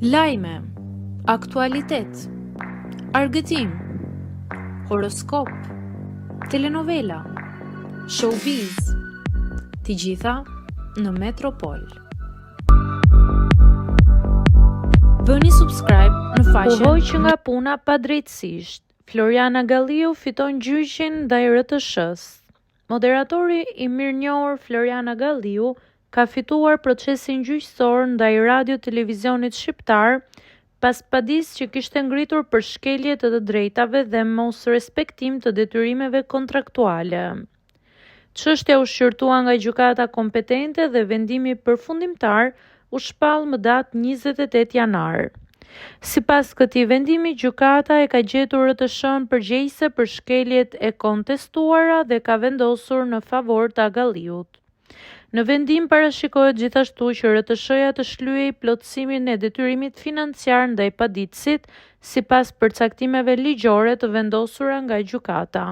Lajme, aktualitet, argëtim, horoskop, telenovela, showbiz, të gjitha në Metropol. Bëni subscribe në faqen. U hoq nga puna padrejtësisht, Floriana Galliu fiton gjyqin ndaj RTS-s. Moderatori i mirënjohur Floriana Galliu ka fituar procesin gjyqësor ndaj radio-televizionit shqiptar pas padisë që kishte ngritur për shkelje të drejtave dhe mos respektim të detyrimeve kontraktuale. Çështja u shqyrtua nga gjykata kompetente dhe vendimi përfundimtar u shpall më datë 28 janar. Sipas këtij vendimi, gjykata e ka gjetur RTS-n përgjegjëse për shkeljet e kontestuara dhe ka vendosur në favor të Galliut. Në vendim parashikohet gjithashtu që RTS-ja të shlyej plotësimin e detyrimit financiar ndaj paditësit sipas përcaktimeve ligjore të vendosura nga gjykata.